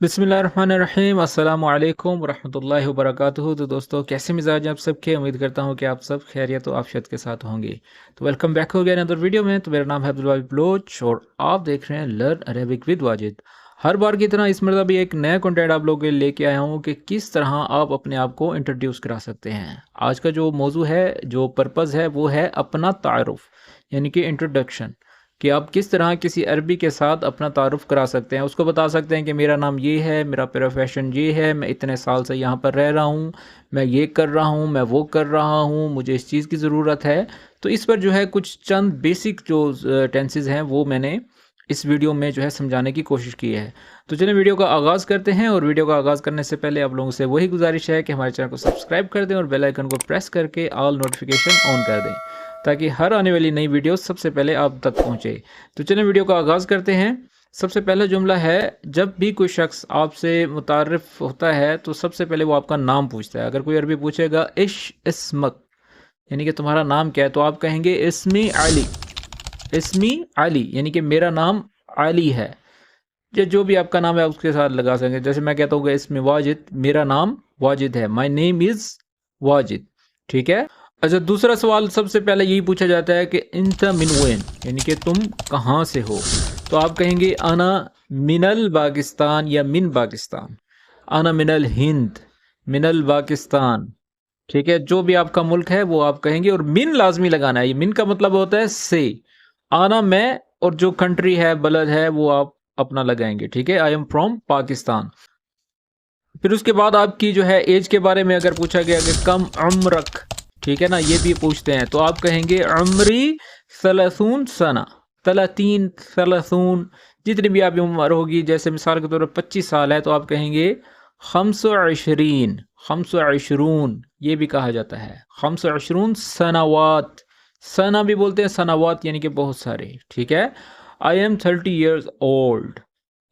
बिस्मिल्लाहिर्रहमानिर्रहीम अस्सलाम वालेकुम वरहमतुल्लाहि वबरकातुहू। तो दोस्तों, कैसे मिजाज हैं आप सबके? उम्मीद करता हूँ कि आप सब खैरियत और आफियत के साथ होंगे। तो वेलकम बैक हो गया अनदर वीडियो में। तो मेरा नाम है अब्दुल वाहिद बलोच और आप देख रहे हैं लर्न अरेबिक विद वाजिद। हर बार की तरह इस मरतबा भी एक नया कंटेंट आप लोगों के लिए लेके आया हूँ कि किस तरह आप अपने आप को इंट्रोड्यूस करा सकते हैं। आज का जो मौजू है, जो पर्पज़ है, वो है अपना तारुफ, यानी कि इंट्रोडक्शन, कि आप किस तरह किसी अरबी के साथ अपना तारुफ करा सकते हैं। उसको बता सकते हैं कि मेरा नाम ये है, मेरा प्रोफेशन ये है, मैं इतने साल से यहाँ पर रह रहा हूँ, मैं ये कर रहा हूँ, मैं वो कर रहा हूँ, मुझे इस चीज़ की ज़रूरत है। तो इस पर जो है कुछ चंद बेसिक जो टेंसेज हैं वो मैंने इस वीडियो में जो है समझाने की कोशिश की है। तो चलिए वीडियो का आगाज़ करते हैं। और वीडियो का आगाज़ करने से पहले आप लोगों से वही गुजारिश है कि हमारे चैनल को सब्सक्राइब कर दें और बेल आइकन को प्रेस करके ऑल नोटिफिकेशन ऑन कर दें, ताकि हर आने वाली नई वीडियो सबसे पहले आप तक पहुंचे। तो चलिए वीडियो का आगाज़ करते हैं। सबसे पहला जुमला है, जब भी कोई शख्स आपसे मुतारिफ होता है तो सबसे पहले वो आपका नाम पूछता है। अगर कोई अरबी पूछेगा इश इस्मक, यानी कि तुम्हारा नाम क्या है, तो आप कहेंगे इस्मी अली। इस्मी अली यानी कि मेरा नाम अली है। या जो भी आपका नाम है आप उसके साथ लगा सकेंगे। जैसे मैं कहता हूँ इसमें वाजिद, मेरा नाम वाजिद है, माई नेम इज़ वाजिद। ठीक है। अच्छा, दूसरा सवाल सबसे पहले यही पूछा जाता है कि इंत मिन वैन, यानी कि तुम कहाँ से हो। तो आप कहेंगे अना मिनल पाकिस्तान या मिन पाकिस्तान, अना मिनल हिंद, मिनल पाकिस्तान। ठीक है, जो भी आपका मुल्क है वो आप कहेंगे। और मिन लाजमी लगाना है। ये मिन का मतलब होता है से। आना मैं, और जो कंट्री है, बलद है, वो आप अपना लगाएंगे। ठीक है, आई एम फ्रॉम पाकिस्तान। फिर उसके बाद आपकी जो है एज के बारे में अगर पूछा गया कि कम उम्रक, ठीक है ना, ये भी पूछते हैं, तो आप कहेंगे उम्री सलसून सना, तलातीन सलसून, जितनी भी आपकी उम्र होगी। जैसे मिसाल के तौर पर 25 साल है तो आप कहेंगे खम्सो अशरीन, खम्सो अशरून, ये भी कहा जाता है खम्सो अशरून सनावात। सना भी बोलते हैं, सनावात यानी कि बहुत सारे। ठीक है। आई एम 30 ईयर्स ओल्ड,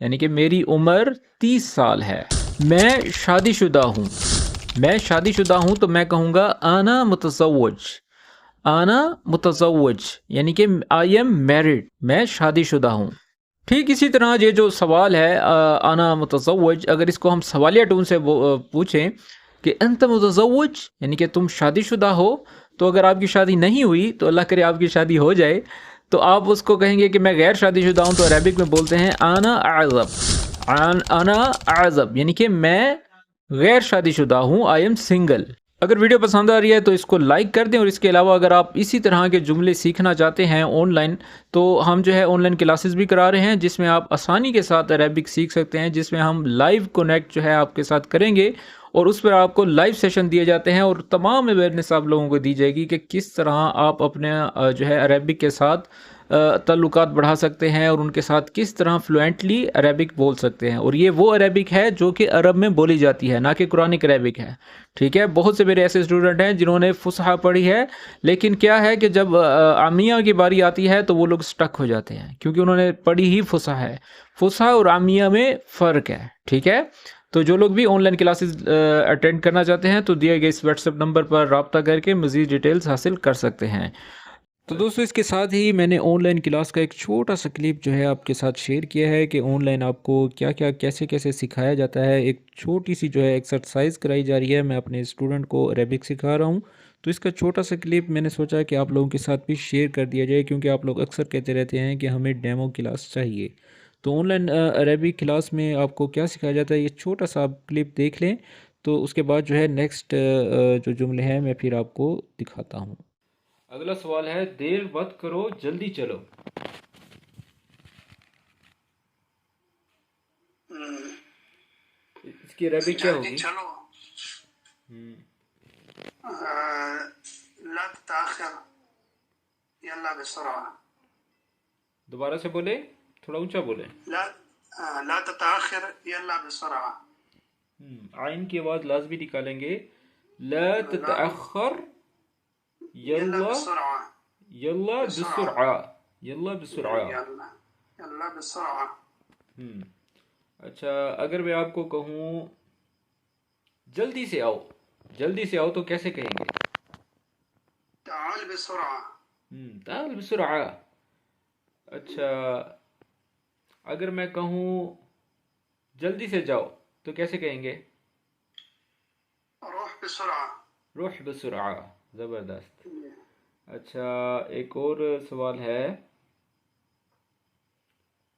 यानी कि मेरी उम्र 30 साल है। मैं शादीशुदा हूँ, मैं शादीशुदा हूँ, तो मैं कहूँगा आना मुतज़व्वज, आना मुतज़व्वज, यानी कि आई एम मैरिड, मैं शादीशुदा हूँ। ठीक इसी तरह ये जो सवाल है आना मुतज़व्वज, अगर इसको हम सवालिया टोन से पूछें कि अंत मुतज़व्वज, यानी कि तुम शादीशुदा हो, तो अगर आपकी शादी नहीं हुई, तो अल्लाह करे आपकी शादी हो जाए, तो आप उसको कहेंगे कि मैं गैर शादीशुदा हूँ। तो अरबिक में बोलते हैं आना आज़ब, आना आज़ब, यानी कि मैं गैर शादीशुदा हूँ, आई एम सिंगल। अगर वीडियो पसंद आ रही है तो इसको लाइक कर दें। और इसके अलावा अगर आप इसी तरह के जुमले सीखना चाहते हैं ऑनलाइन, तो हम जो है ऑनलाइन क्लासेस भी करा रहे हैं, जिसमें आप आसानी के साथ अरेबिक सीख सकते हैं, जिसमें हम लाइव कनेक्ट जो है आपके साथ करेंगे। और उस पर आपको लाइव सेशन दिए जाते हैं और तमाम अवेयरनेस आप लोगों को दी जाएगी कि किस तरह आप अपने जो है अरेबिक के साथ ताल्लुकात बढ़ा सकते हैं और उनके साथ किस तरह फ्लुएंटली अरेबिक बोल सकते हैं। और ये वो अरेबिक है जो कि अरब में बोली जाती है, ना कि कुरानिक अरेबिक है। ठीक है। बहुत से मेरे ऐसे स्टूडेंट हैं जिन्होंने फुसहा पढ़ी है, लेकिन क्या है कि जब आमिया की बारी आती है तो वो लोग स्टक हो जाते हैं, क्योंकि उन्होंने पढ़ी ही फुसहा है। फुसहा और आमिया में फ़र्क है। ठीक है। तो जो लोग भी ऑनलाइन क्लासेस अटेंड करना चाहते हैं तो दिए गए इस व्हाट्सएप नंबर पर रब्ता करके मज़ीद डिटेल्स हासिल कर सकते हैं। तो दोस्तों, इसके साथ ही मैंने ऑनलाइन क्लास का एक छोटा सा क्लिप जो है आपके साथ शेयर किया है कि ऑनलाइन आपको क्या क्या कैसे कैसे सिखाया जाता है। एक छोटी सी जो है एक्सरसाइज कराई जा रही है, मैं अपने स्टूडेंट को अरेबिक सिखा रहा हूँ। तो इसका छोटा सा क्लिप मैंने सोचा कि आप लोगों के साथ भी शेयर कर दिया जाए, क्योंकि आप लोग अक्सर कहते रहते हैं कि हमें डेमो क्लास चाहिए। तो ऑनलाइन अरेबिक क्लास में आपको क्या सिखाया जाता है, ये छोटा सा आप क्लिप देख लें। तो उसके बाद जो है नेक्स्ट जो जुमले हैं मैं फिर आपको दिखाता हूँ। अगला सवाल है, देर मत करो जल्दी चलो। इसकी अरबी क्या जल्दी होगी? चलो। ला तताखिर यल्ला बिसुरआ। दोबारा से बोले, थोड़ा ऊंचा बोले। ला ला तताखिर यल्ला बिसुरआ। आइन की आवाज लाजमी निकालेंगे। ला लाम ततअखर यल्ला यल्ला, बिसुरआ। यल्ला बिसुरआ बिसुरआ, यल्ला बिसुरआ। यल्ला यल्ला बिसुरआ। अच्छा, अगर मैं आपको कहूँ जल्दी से आओ, जल्दी से आओ, तो कैसे कहेंगे? ताल बिसुरआ। ताल बिसुरआ। अच्छा, अगर मैं कहूँ جلدی سے جاؤ تو کیسے کہیں گے؟ روح بسرعة. روح بسرعہ. زبردست. اچھا ایک اور سوال ہے،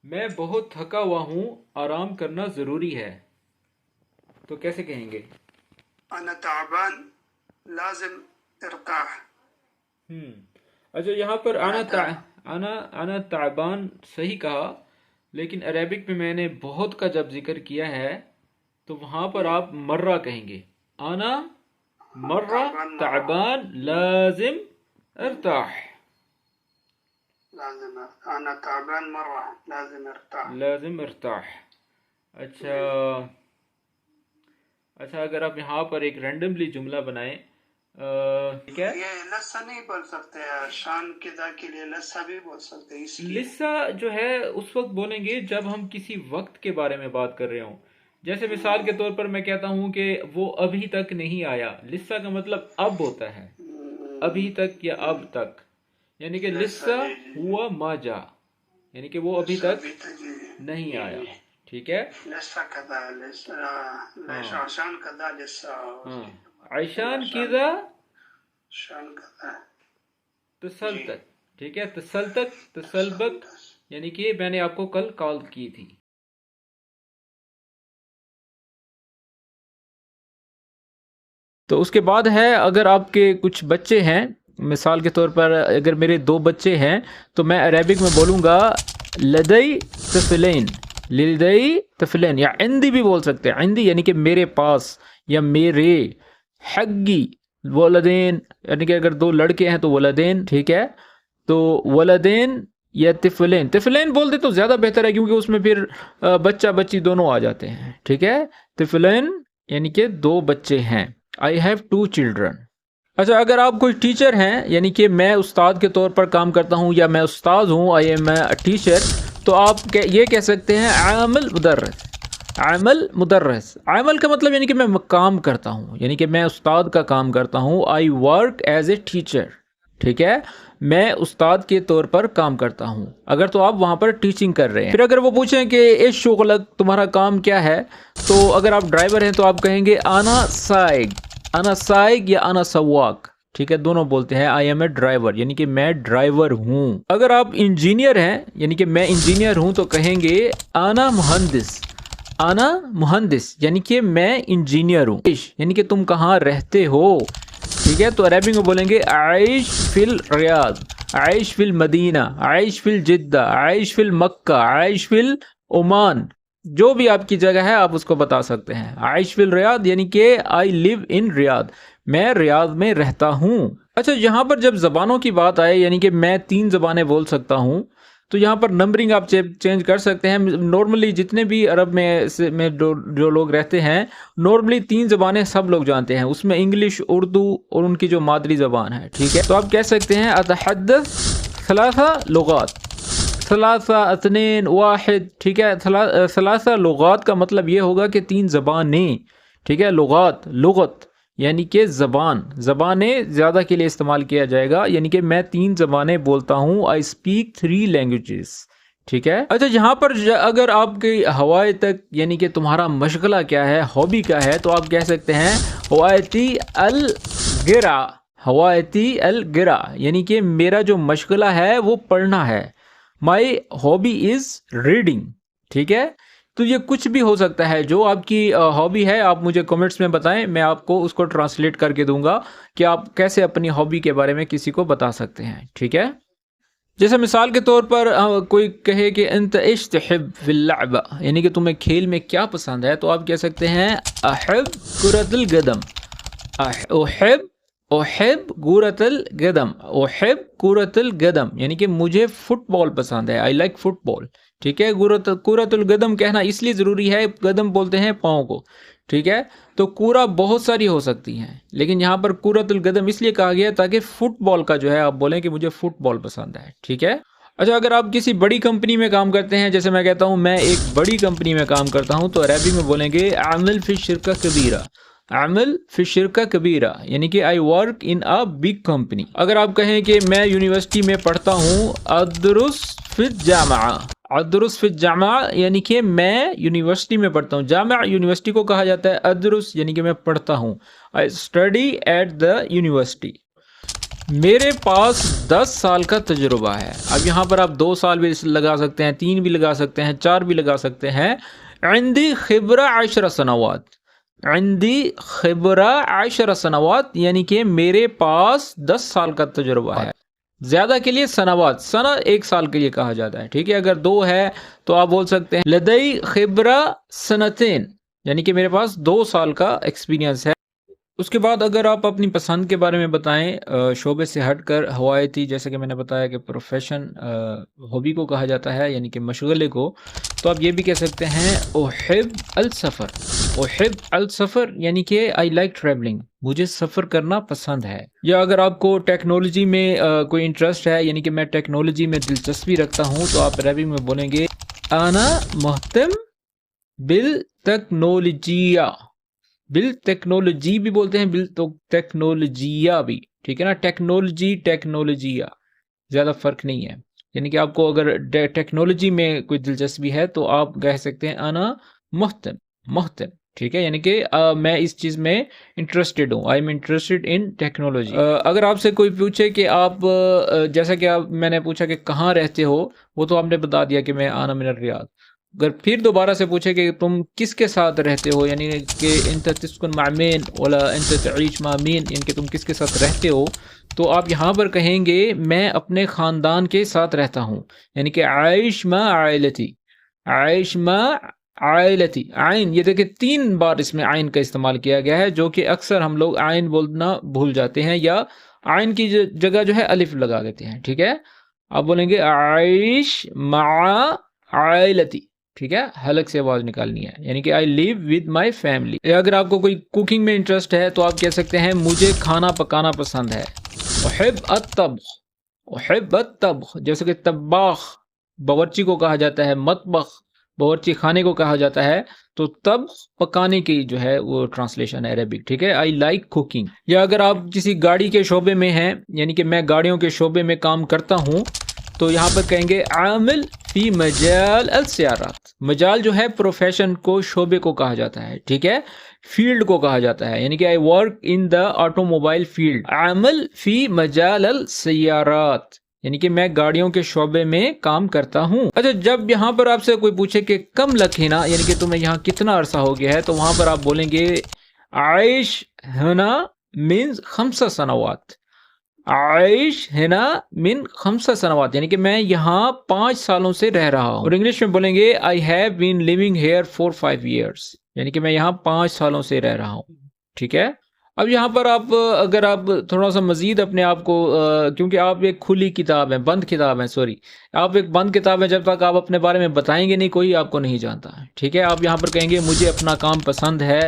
میں بہت تھکا ہوا ہوں، آرام کرنا ضروری ہے، تو کیسے کہیں گے؟ أنا تعبان لازم ارتاح. اچھا یہاں پر انا تعبان صحیح کہا، لیکن عربک میں میں نے بہت کا جب ذکر کیا ہے تو وہاں پر آپ مرہ کہیں گے. انا مرہ تعبان لازم ارتاح. أنا تعبان مرة لازم ارتاح. لازم ارتاح. اچھا اگر آپ یہاں پر ایک رینڈملی جملہ بنائیں، ٹھیک ہے، یہ لسا نہیں بول سکتے، شان کدا کے لیے لسا بھی بول سکتے. اس لیے لسا جو ہے اس وقت بولیں گے جب ہم کسی وقت کے بارے میں بات کر رہے ہوں. جیسے مثال کے طور پر میں کہتا ہوں کہ وہ ابھی تک نہیں آیا، لسا کا مطلب اب ہوتا ہے، ابھی تک یا اب تک، یعنی کہ لسا ہوا ما جا، یعنی کہ وہ ابھی تک نہیں آیا. ٹھیک ہے، لسا کدا لسا شان کدا لسا عیشان کذا شان کدا تسلتک. ٹھیک ہے، تسلتک تسلبک، یعنی کہ میں نے آپ کو کل کال کی تھی. تو اس کے بعد ہے اگر آپ کے کچھ بچے ہیں، مثال کے طور پر اگر میرے 2 بچے ہیں تو میں عربک میں بولوں گا لدی طفلین. لدی طفلین یا عندی بھی بول سکتے ہیں، عندی یعنی کہ میرے پاس یا میرے. حقی ولدین یعنی کہ اگر 2 لڑکے ہیں تو ولدین. ٹھیک ہے، تو ولدین یا طفلین. طفلین بول دے تو زیادہ بہتر ہے کیونکہ اس میں پھر بچہ بچی دونوں آ جاتے ہیں. ٹھیک ہے، طفلین یعنی کہ 2 بچے ہیں. I have 2 children. اچھا اگر آپ کوئی ٹیچر ہیں، یعنی کہ میں استاد کے طور پر کام کرتا ہوں یا میں استاد ہوں، I am a teacher، تو آپ یہ کہہ سکتے ہیں عامل مدرس. عامل مدرس، عامل کا مطلب یعنی کہ میں کام کرتا ہوں، یعنی کہ میں استاد کا کام کرتا ہوں. I work as a teacher. ٹھیک ہے، میں استاد کے طور پر کام کرتا ہوں. اگر تو آپ وہاں پر ٹیچنگ کر رہے ہیں. پھر اگر وہ پوچھیں کہ اے شغلک، تمہارا کام کیا ہے، تو اگر آپ ڈرائیور ہیں تو آپ کہیں گے انا سائق. انا سائق یا انا سواق. ٹھیک ہے، دونوں بولتے ہیں آئی ایم اے ڈرائیور، یعنی کہ میں ڈرائیور ہوں. اگر آپ انجینئر ہیں، یعنی کہ میں انجینئر ہوں، تو کہیں گے انا مہندس. انا مہندس یعنی کہ میں انجینئر ہوں. یعنی کہ تم کہاں رہتے ہو. ٹھیک ہے، تو عربی میں بولیں گے عائش فی الریاض، عائش فی المدینہ، عائش فی الجدہ، عائش فی المکہ، عائش فی العمان. جو بھی آپ کی جگہ ہے آپ اس کو بتا سکتے ہیں. عائش فی الریاض یعنی کہ آئی لیو ان ریاض، میں ریاض میں رہتا ہوں. اچھا یہاں پر جب زبانوں کی بات آئے، یعنی کہ میں 3 زبانیں بول سکتا ہوں، تو یہاں پر نمبرنگ آپ چینج کر سکتے ہیں. نارملی جتنے بھی عرب میں جو لوگ رہتے ہیں، نارملی 3 زبانیں سب لوگ جانتے ہیں، اس میں انگلش، اردو اور ان کی جو مادری زبان ہے. ٹھیک ہے، تو آپ کہہ سکتے ہیں اتحدث 3 لغات، 3 2 1. ٹھیک ہے، 3 لغات کا مطلب یہ ہوگا کہ 3 زبانیں. ٹھیک ہے، لغات لغت یعنی کہ زبانیں زیادہ کے لیے استعمال کیا جائے گا، یعنی کہ میں 3 زبانیں بولتا ہوں. I speak 3 languages. ٹھیک ہے. اچھا یہاں پر اگر آپ کی ہوائے تک یعنی کہ تمہارا مشغلہ کیا ہے، ہابی کیا ہے، تو آپ کہہ سکتے ہیں ہوایتی الگرا. ہوایتی الگرا یعنی کہ میرا جو مشغلہ ہے وہ پڑھنا ہے. مائی ہابی از ریڈنگ. ٹھیک ہے، تو یہ کچھ بھی ہو سکتا ہے جو آپ کی ہابی ہے. آپ مجھے کومنٹس میں بتائیں، میں آپ کو اس کو ٹرانسلیٹ کر کے دوں گا کہ آپ کیسے اپنی ہابی کے بارے میں کسی کو بتا سکتے ہیں. ٹھیک ہے، جیسے مثال کے طور پر کوئی کہے کہ انت ايش تحب في اللعب، یعنی کہ تمہیں کھیل میں کیا پسند ہے، تو آپ کہہ سکتے ہیں احب كرة القدم. احب كرة القدم، احب كرة القدم یعنی کہ مجھے فٹ بال پسند ہے. آئی لائک فٹ بال. ٹھیک ہے، كرة القدم کہنا اس لیے ضروری ہے، قدم بولتے ہیں پاؤں کو. ٹھیک ہے، تو کورا بہت ساری ہو سکتی ہیں، لیکن یہاں پر كرة القدم اس لیے کہا گیا تاکہ فٹ بال کا جو ہے آپ بولیں کہ مجھے فٹ بال پسند ہے. ٹھیک ہے. اچھا اگر آپ کسی بڑی کمپنی میں کام کرتے ہیں، جیسے میں کہتا ہوں میں ایک بڑی کمپنی میں کام کرتا ہوں، تو عربی میں بولیں گے عامل فی الشرکہ کبیرہ. عامل فی الشرکہ کبیرہ یعنی کہ I work in a big company. اگر آپ کہیں کہ میں یونیورسٹی میں پڑھتا ہوں، ادرس فی الجامعہ. अदरुस फिल जामा यानी कि मैं यूनिवर्सिटी में पढ़ता हूँ। जामा यूनिवर्सिटी को कहा जाता है, अदरुस यानी कि मैं पढ़ता हूँ। I study at the university. मेरे पास 10 साल का तजुर्बा है। अब यहाँ पर आप 2 साल भी लगा सकते हैं, 3 भी लगा सकते हैं, 4 भी लगा सकते हैं। इंदी खिब्रा 10 सनवात, इंदी खिब्रा 10 सनवात यानी कि मेरे पास 10 साल का तजुर्बा है। ज्यादा के लिए सनावात, सना 1 साल के लिए कहा जाता है, ठीक है। अगर 2 है तो आप बोल सकते हैं लदई खिब्रा सनतेन यानी कि मेरे पास 2 साल का एक्सपीरियंस है। उसके बाद अगर आप अपनी पसंद के बारे में बताएं, शोबे से हटकर हवायती, जैसे कि मैंने बताया कि प्रोफेशन हॉबी को कहा जाता है यानी कि मशगले को, तो आप ये भी कह सकते हैं ओहिब अल सफ़र। ओहिब अल सफ़र यानी कि आई लाइक ट्रैवलिंग, मुझे सफ़र करना पसंद है। या अगर आपको टेक्नोलॉजी में कोई इंटरेस्ट है यानी कि मैं टेक्नोलॉजी में दिलचस्पी रखता हूँ, तो आप अरबी में बोलेंगे आना मुहतम बिल टेक्नोलॉजिया। बिल टेक्नोलॉजी भी बोलते हैं, बिल तो टेक्नोलॉजिया भी, ठीक है ना। टेक्नोलॉजी टेक्नोलॉजिया ज़्यादा फ़र्क नहीं है। यानी कि आपको अगर टेक्नोलॉजी में कोई दिलचस्पी है तो आप कह सकते हैं आना मुहतम, मुहतम, ठीक है। यानी कि मैं इस चीज़ में इंटरेस्टेड हूँ, I am interested in technology. अगर आपसे कोई पूछे कि आप जैसा कि आप मैंने पूछा कि कहाँ रहते हो, वो तो आपने बता दिया कि मैं आना मिनर रियाद। अगर फिर दोबारा से पूछे कि तुम किसके साथ रहते हो, यानी कि इंत तस्कुन मामीन वला इंत तईश मामीन, यानी कि तुम किसके साथ रहते हो, तो आप यहाँ पर कहेंगे मैं अपने ख़ानदान के साथ रहता हूँ। यानी कि आइश मा आइलती, आइश मा आइलती। आइन, ये देखिए 3 बार इसमें आइन का इस्तेमाल किया गया है, जो कि अक्सर हम लोग आइन बोलना भूल जाते हैं या आइन की जगह जो है अलिफ लगा देते हैं, ठीक है। आप बोलेंगे आइश मा आइलती, ठीक है, हलक से आवाज निकालनी है, यानी कि I live with my family. अगर आपको कोई कुकिंग में इंटरेस्ट है तो आप कह सकते हैं मुझे खाना पकाना पसंद है। उहिब अत्तब्ख, उहिब अत्तब्ख, जैसे कि तब्बाख बावर्ची को कहा जाता है, मतबख बावर्ची खाने को कहा जाता है, तो तब पकाने की जो है वो ट्रांसलेशन है अरबिक, ठीक है। I like cooking. या अगर आप किसी गाड़ी के शोबे में हैं, यानी कि मैं गाड़ियों के शोबे में काम करता हूँ, तो यहाँ पर कहेंगे आमिल फी मजाल अल सियारात। मजाल जो है प्रोफेशन को, शोबे को कहा जाता है, ठीक है। फील्ड को कहा जाता है, यानी कि I work in the automobile field. आमिल फी मजाल अल सियारात यानी कि मैं गाड़ियों के शोबे में काम करता हूँ। अच्छा, जब यहाँ पर आपसे कोई पूछे कि कम लखीना यानी कि तुम्हें यहाँ कितना अरसा हो गया है, तो वहां पर आप बोलेंगे आइश हना मीन्स 5 सनवात। आइश हिना मिन 5 सनवात यानी कि मैं यहाँ 5 सालों से रह रहा हूँ। और इंग्लिश में बोलेंगे I have been living here for 5 years, यानी कि मैं यहाँ 5 सालों से रह रहा हूँ, ठीक है। अब यहाँ पर आप अगर आप थोड़ा सा मजीद अपने आप को क्योंकि आप एक खुली किताब है, बंद किताब है, सॉरी, आप एक बंद किताब है, जब तक आप अपने बारे में बताएंगे नहीं कोई आपको नहीं जानता, ठीक है। आप यहाँ पर कहेंगे मुझे अपना काम पसंद है,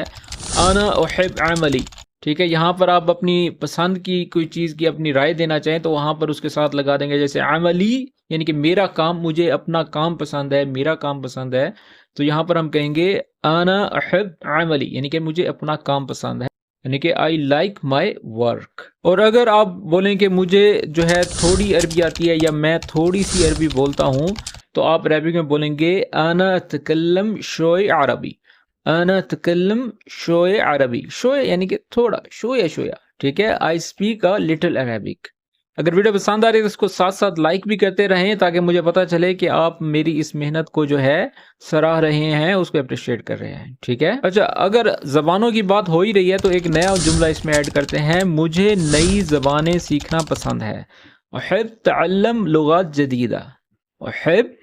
अना उहिब अमली, ठीक है। यहाँ पर आप अपनी पसंद की कोई चीज़ की अपनी राय देना चाहें तो वहाँ पर उसके साथ लगा देंगे, जैसे अमली यानी कि मेरा काम, मुझे अपना काम पसंद है, मेरा काम पसंद है, तो यहाँ पर हम कहेंगे अना उहिब अमली यानी कि मुझे अपना काम पसंद है, यानी कि आई लाइक माई वर्क। और अगर आप बोलें कि मुझे जो है थोड़ी अरबी आती है या मैं थोड़ी सी अरबी बोलता हूँ, तो आप अरबी में बोलेंगे अना तकल्लम शोय अरबी, अना तकल्लम शोय अरबी। शोय यानी कि थोड़ा, शोया शोया, ठीक है। I speak a little Arabic. अगर वीडियो पसंद आ रही है तो इसको साथ साथ लाइक भी करते रहें, ताकि मुझे पता चले कि आप मेरी इस मेहनत को जो है सराह रहे हैं, उसको अप्रिशिएट कर रहे हैं, ठीक है। अच्छा, अगर ज़बानों की बात हो ही रही है तो एक नया जुमला इसमें ऐड करते हैं, मुझे नई ज़बानें सीखना पसंद है। उहिब तअल्लम लुगात जदीदा। उहिब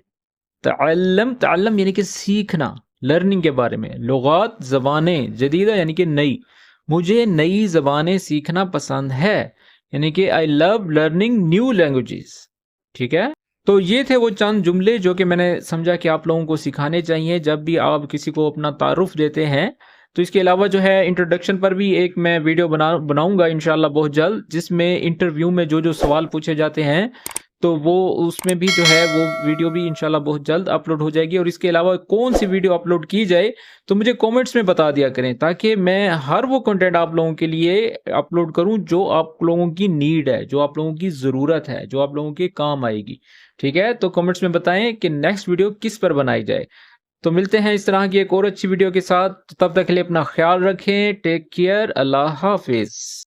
तअल्लम, तअल्लम यानी कि सीखना, लर्निंग के बारे में, लुगात ज़बानें, जदीदा यानी कि नई, मुझे नई ज़बानें सीखना पसंद है, यानी कि I love learning new languages, ठीक है। तो ये थे वो चंद जुमले जो कि मैंने समझा कि आप लोगों को सिखाने चाहिए जब भी आप किसी को अपना तारुफ देते हैं। तो इसके अलावा जो है इंट्रोडक्शन पर भी एक मैं वीडियो बनाऊंगा इंशाल्लाह बहुत जल्द, जिसमें इंटरव्यू में जो जो सवाल पूछे जाते हैं तो वो उसमें भी जो है वो वीडियो भी इंशाल्लाह बहुत जल्द अपलोड हो जाएगी। और इसके अलावा कौन सी वीडियो अपलोड की जाए तो मुझे कमेंट्स में बता दिया करें, ताकि मैं हर वो कंटेंट आप लोगों के लिए अपलोड करूं जो आप लोगों की नीड है, जो आप लोगों की ज़रूरत है, जो आप लोगों के काम आएगी, ٹھیک ہے، تو کمنٹس میں بتائیں کہ نیکسٹ ویڈیو کس پر بنائی جائے. تو ملتے ہیں اس طرح کی ایک اور اچھی ویڈیو کے ساتھ. تب تک کے لیے اپنا خیال رکھیں. Take care. اللہ حافظ.